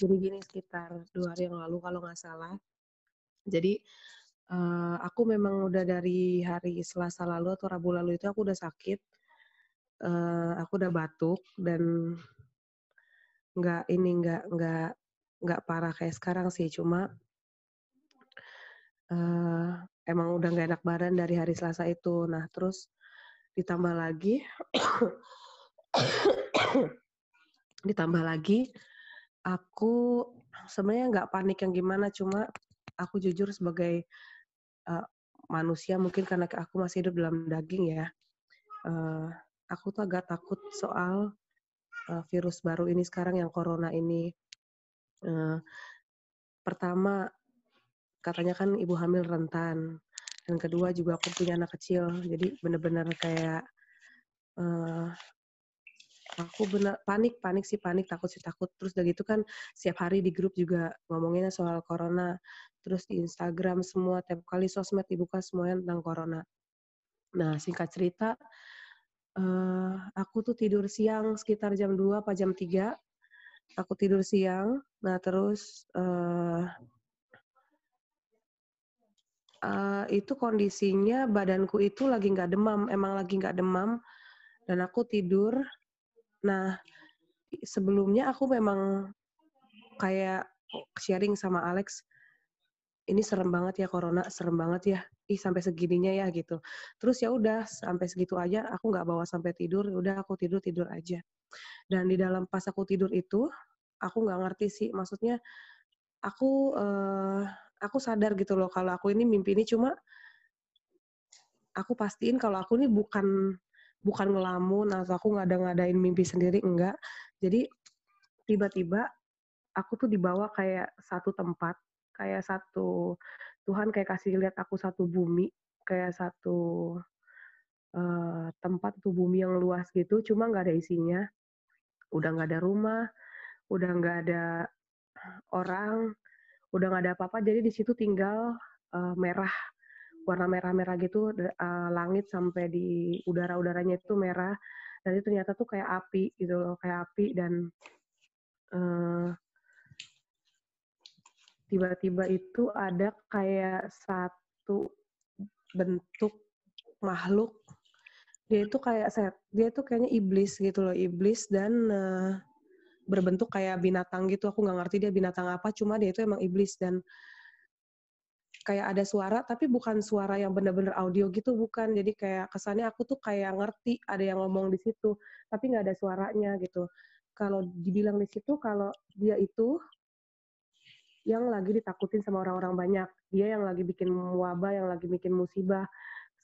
Jadi gini, sekitar 2 hari yang lalu kalau nggak salah. Jadi, aku memang udah dari hari Selasa lalu atau Rabu lalu itu aku udah sakit, aku udah batuk dan nggak ini, nggak parah kayak sekarang sih, cuma, eee, emang udah nggak enak badan dari hari Selasa itu. Nah, terus ditambah lagi ditambah lagi aku sebenarnya nggak panik yang gimana, cuma aku jujur sebagai, eee, manusia mungkin karena aku masih hidup dalam daging ya, eee, aku tuh agak takut soal, virus baru ini sekarang yang corona ini. Eee, Pertama, katanya kan ibu hamil rentan, dan kedua juga aku punya anak kecil, jadi bener-bener kayak, eee, aku panik panik sih panik, takut sih takut. Terus udah gitu kan setiap hari di grup juga ngomonginnya soal corona, terus di Instagram semua tiap kali sosmed dibuka semuanya tentang corona. Nah, singkat cerita, aku tuh tidur siang sekitar jam 2 apa jam 3. Aku tidur siang, nah terus, itu kondisinya badanku itu lagi nggak demam, emang lagi nggak demam dan aku tidur. Nah, sebelumnya aku memang kayak sharing sama Alex, "Ini serem banget ya corona, serem banget ya, ih sampai segininya ya," gitu. Terus ya udah sampai segitu aja, aku nggak bawa sampai tidur, ya udah aku tidur aja. Dan di dalam pas aku tidur itu, aku nggak ngerti sih, maksudnya aku, aku sadar gitu loh kalau aku ini mimpi ini, cuma aku pastiin kalau aku ini bukan ngelamun atau aku ngada-ngadain mimpi sendiri, enggak. Jadi tiba-tiba aku tuh dibawa kayak satu tempat, kayak satu Tuhan kayak kasih lihat aku satu bumi, kayak satu, tempat tuh bumi yang luas gitu, cuma nggak ada isinya, udah nggak ada rumah, udah nggak ada orang, udah nggak ada apa-apa, jadi di situ tinggal, merah, warna merah-merah gitu, langit sampai di udara-udaranya itu merah, dan itu ternyata tuh kayak api gitu loh, kayak api dan, eee, tiba-tiba itu ada kayak satu bentuk makhluk, dia itu kayaknya iblis gitu loh, iblis dan, berbentuk kayak binatang gitu, aku nggak ngerti dia binatang apa, cuma dia itu emang iblis dan kayak ada suara, tapi bukan suara yang bener-bener audio gitu, bukan. Jadi kayak kesannya aku tuh kayak ngerti ada yang ngomong di situ, tapi nggak ada suaranya gitu. Kalau dibilang di situ kalau dia itu yang lagi ditakutin sama orang-orang banyak, dia yang lagi bikin wabah, yang lagi bikin musibah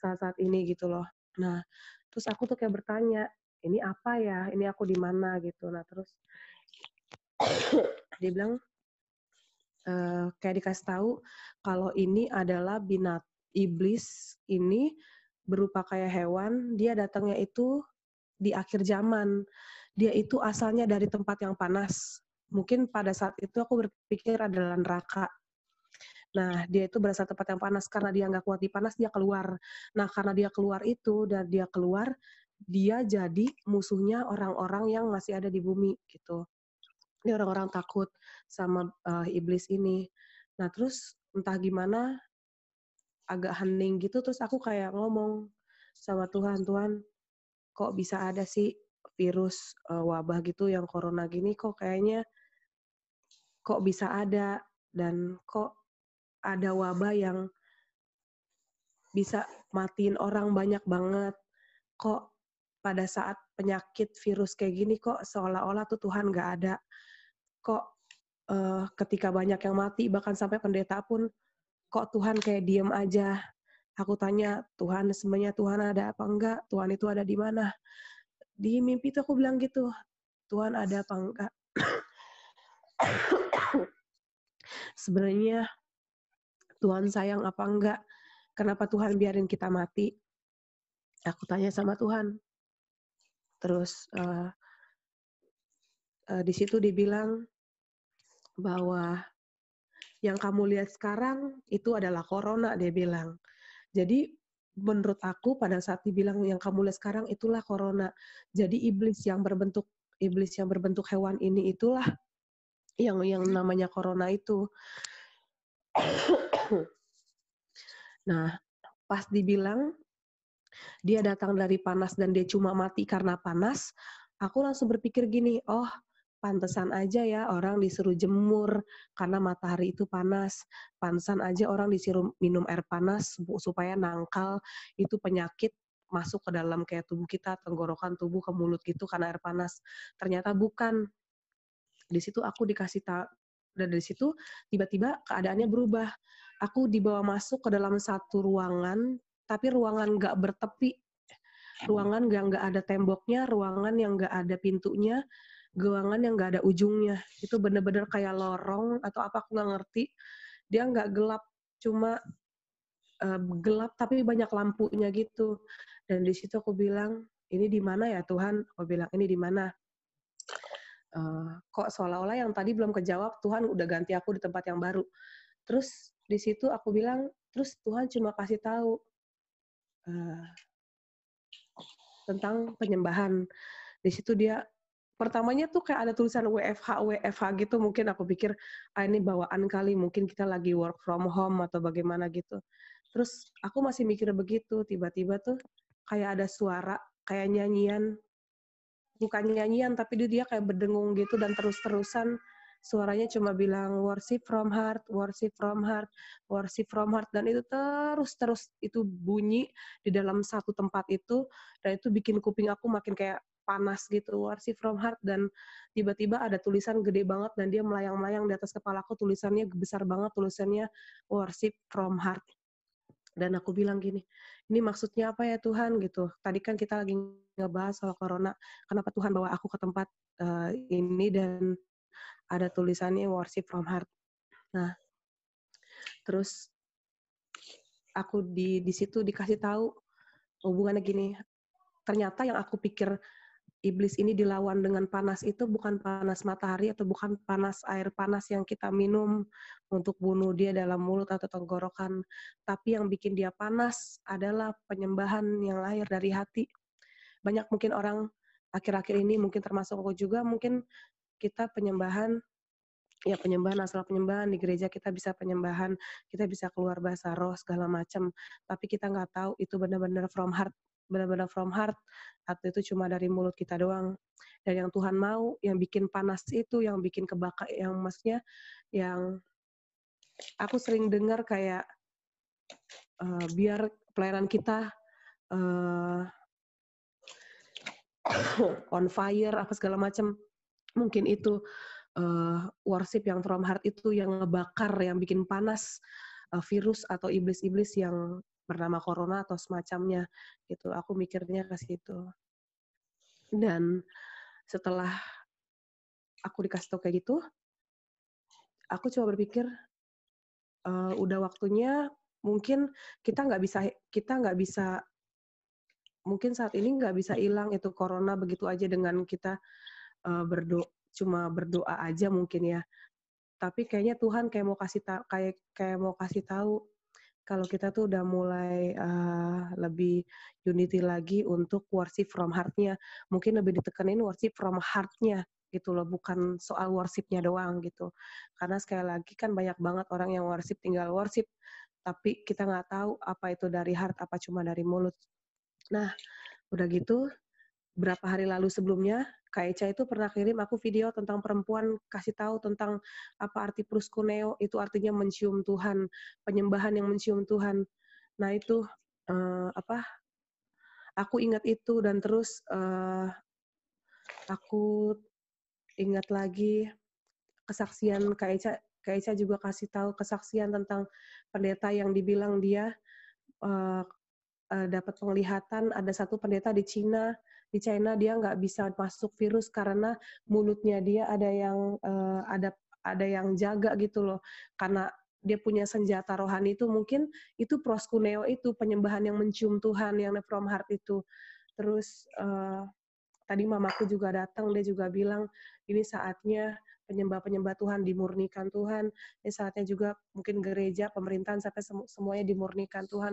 saat-saat ini gitu loh. Nah, terus aku tuh kayak bertanya, "Ini apa ya? Ini aku di mana?" Gitu. Nah, terus dia bilang, kayak dikasih tahu kalau ini adalah iblis ini berupa kayak hewan, dia datangnya itu di akhir zaman. Dia itu asalnya dari tempat yang panas. Mungkin pada saat itu aku berpikir adalah neraka. Nah, dia itu berasal tempat yang panas, karena dia nggak kuat di panas, dia keluar. Nah, karena dia keluar itu dan dia keluar, dia jadi musuhnya orang-orang yang masih ada di bumi, gitu. Ini orang-orang takut sama, iblis ini. Nah, terus entah gimana agak hening gitu, terus aku kayak ngomong sama Tuhan, "Tuhan, kok bisa ada sih virus, wabah gitu yang corona gini, kok bisa ada, dan kok ada wabah yang bisa matiin orang banyak banget. Kok pada saat penyakit virus kayak gini kok seolah-olah tuh Tuhan nggak ada. Kok, ketika banyak yang mati bahkan sampai pendeta pun, kok Tuhan kayak diem aja." Aku tanya, "Tuhan, sebenarnya Tuhan ada apa enggak? Tuhan itu ada di mana?" Di mimpi tuh aku bilang gitu, "Tuhan ada apa enggak? Sebenarnya Tuhan sayang apa enggak? Kenapa Tuhan biarin kita mati?" Aku tanya sama Tuhan. Terus, di situ dibilang bahwa, "Yang kamu lihat sekarang itu adalah corona," dia bilang. Jadi menurut aku pada saat dibilang, "Yang kamu lihat sekarang itulah corona." Jadi iblis yang berbentuk hewan ini itulah yang namanya corona itu. Nah, pas dibilang dia datang dari panas dan dia cuma mati karena panas, aku langsung berpikir gini, "Oh, pantesan aja ya orang disuruh jemur karena matahari itu panas. Pantesan aja orang disuruh minum air panas supaya nangkal itu penyakit masuk ke dalam kayak tubuh kita, tenggorokan tubuh ke mulut gitu karena air panas." Ternyata bukan. Di situ aku dikasih dan dari situ tiba-tiba keadaannya berubah. Aku dibawa masuk ke dalam satu ruangan, tapi ruangan nggak bertepi, ruangan yang nggak ada temboknya, ruangan yang nggak ada pintunya, ruangan yang nggak ada ujungnya. Itu bener-bener kayak lorong atau apa aku nggak ngerti. Dia nggak gelap, cuma gelap tapi banyak lampunya gitu. Dan di situ aku bilang, ini di mana ya Tuhan? Aku bilang ini di mana? Kok seolah-olah yang tadi belum kejawab, Tuhan udah ganti aku di tempat yang baru. Terus di situ aku bilang, terus Tuhan cuma kasih tahu tentang penyembahan. Di situ dia pertamanya tuh kayak ada tulisan WFH WFH gitu, mungkin aku pikir ini bawaan kali, mungkin kita lagi work from home atau bagaimana gitu. Terus aku masih mikir begitu, tiba-tiba tuh kayak ada suara kayak nyanyian, bukan nyanyian tapi dia kayak berdengung gitu dan terus-terusan suaranya cuma bilang worship from heart, worship from heart, worship from heart, dan itu terus itu bunyi di dalam satu tempat itu, dan itu bikin kuping aku makin kayak panas gitu, worship from heart. Dan tiba-tiba ada tulisan gede banget dan dia melayang-layang di atas kepalaku, tulisannya besar banget, tulisannya worship from heart. Dan aku bilang gini, ini maksudnya apa ya Tuhan gitu. Tadi kan kita lagi ngebahas soal corona, kenapa Tuhan bawa aku ke tempat ini dan ada tulisannya worship from heart. Nah, terus aku di situ dikasih tahu hubungannya gini. Ternyata yang aku pikir iblis ini dilawan dengan panas itu bukan panas matahari atau bukan panas air panas yang kita minum untuk bunuh dia dalam mulut atau tenggorokan, tapi yang bikin dia panas adalah penyembahan yang lahir dari hati. Banyak mungkin orang akhir-akhir ini, mungkin termasuk aku juga, mungkin kita penyembahan, ya penyembahan, asal penyembahan, di gereja kita bisa penyembahan, kita bisa keluar bahasa roh segala macam, tapi kita nggak tahu itu benar-benar from heart, benar-benar from heart, atau itu cuma dari mulut kita doang. Dan yang Tuhan mau, yang bikin panas itu, yang bikin kebakar, yang maksudnya, yang aku sering dengar kayak biar pelayanan kita uh, on fire, apa segala macam, mungkin itu worship yang from heart itu yang ngebakar, yang bikin panas virus atau iblis-iblis yang bernama corona atau semacamnya gitu. Aku mikirnya ke situ. Dan setelah aku dikasih tau kayak gitu, aku coba berpikir udah waktunya, mungkin kita nggak bisa mungkin saat ini nggak bisa hilang itu corona begitu aja dengan kita cuma berdoa aja mungkin ya. Tapi kayaknya Tuhan kayak mau kasih kayak mau kasih tahu kalau kita tuh udah mulai lebih unity lagi untuk worship from heart-nya. Mungkin lebih ditekenin worship from heart-nya gitu loh, bukan soal worship-nya doang gitu. Karena sekali lagi kan banyak banget orang yang worship tinggal worship, tapi kita nggak tahu apa itu dari heart, apa cuma dari mulut. Nah, udah gitu, berapa hari lalu sebelumnya, Kak Eca itu pernah kirim aku video tentang perempuan kasih tahu tentang apa arti proskuneo, itu artinya mencium Tuhan, penyembahan yang mencium Tuhan. Nah itu aku ingat itu dan terus aku ingat lagi kesaksian Kak Eca juga kasih tahu kesaksian tentang pendeta yang dibilang dia uh, dapat penglihatan, ada satu pendeta di China dia nggak bisa masuk virus karena mulutnya dia ada yang jaga gitu loh, karena dia punya senjata rohani itu, mungkin itu proskuneo, itu penyembahan yang mencium Tuhan yang from heart itu. Terus tadi mamaku juga datang, dia juga bilang ini saatnya penyembah-penyembah Tuhan dimurnikan Tuhan, ini saatnya juga mungkin gereja, pemerintahan sampai semuanya dimurnikan Tuhan.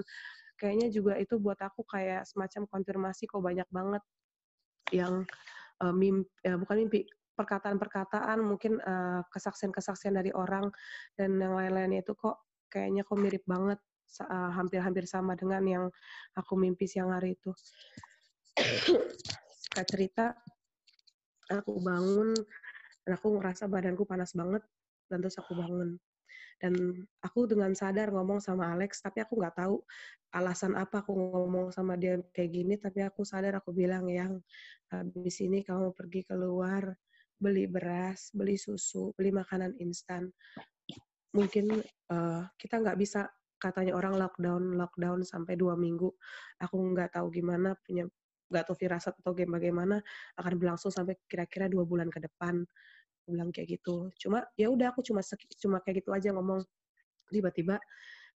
Kayaknya juga itu buat aku kayak semacam konfirmasi kok banyak banget yang bukan mimpi, perkataan-perkataan, mungkin, kesaksian-kesaksian dari orang dan yang lain-lainnya itu kok kayaknya kok mirip banget, hampir-hampir sama dengan yang aku mimpi siang hari itu. Singkat cerita, aku bangun dan aku ngerasa badanku panas banget, dan terus aku bangun. Dan aku dengan sadar ngomong sama Alex, tapi aku nggak tahu alasan apa aku ngomong sama dia kayak gini, tapi aku sadar aku bilang, "Yang, habis ini kamu pergi keluar, beli beras, beli susu, beli makanan instan. Mungkin, kita nggak bisa katanya orang lockdown sampai 2 minggu. Aku nggak tahu gimana, nggak tahu firasat atau bagaimana akan berlangsung sampai kira-kira 2 bulan ke depan." Aku bilang kayak gitu. Cuma ya udah aku cuma kayak gitu aja ngomong. Tiba-tiba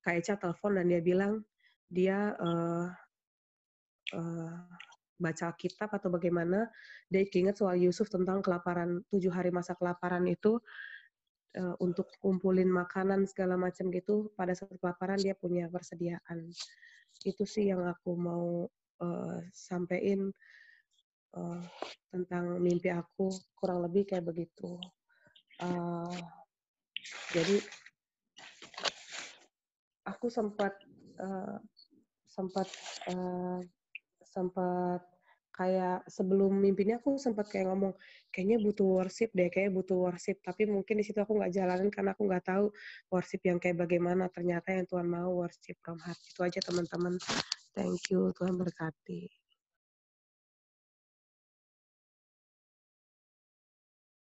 Kak Eca telepon dan dia bilang dia, eee, baca kitab atau bagaimana, dia keinget soal Yusuf tentang kelaparan, 7 hari masa kelaparan itu, untuk kumpulin makanan segala macam gitu, pada saat kelaparan dia punya persediaan. Itu sih yang aku mau, sampein, eee, tentang mimpi aku, kurang lebih kayak begitu. Eee, jadi aku sempat, eee, sempat, eee sempat kayak sebelum mimpi ini aku sempat kayak ngomong, "Kayaknya butuh worship deh, kayaknya butuh worship." Tapi mungkin di situ aku nggak jalanin karena aku nggak tahu worship yang kayak bagaimana. Ternyata yang Tuhan mau worship from heart. Itu aja teman-teman. Thank you, Tuhan berkati.